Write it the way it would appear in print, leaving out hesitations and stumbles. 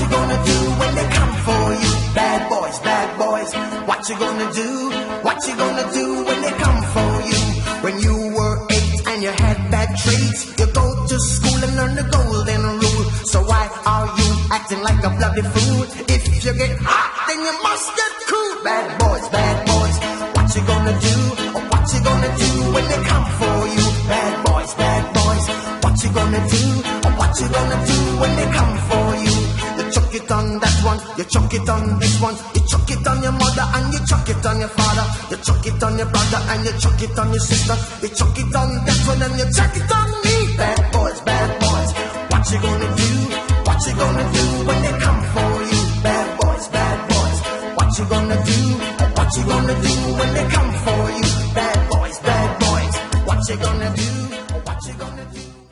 you gonna do when they come for you? Bad boys, what you gonna do? What you gonna do when they come for you? When you were 8 and you had bad traits, you go to school and learn the golden rule. So why are you acting like a bloody fool? If you get hot, then you must get cool. Bad boys, what you gonna do? Or what you gonna do when they come for you? Bad boys, what you gonna do? Or what you gonna do when they come for you? You chuck it on that one, you chuck it on this one, you chuck it on your mother and you chuck it on your father, you chuck it on your brother and you chuck it on your sister, you chuck it on that one and you chuck it on me. Bad boys, what you gonna do? What you gonna do when they come for you? Bad boys, what you gonna do? What you gonna do when they come for you? Bad boys, what you gonna do? What you gonna do?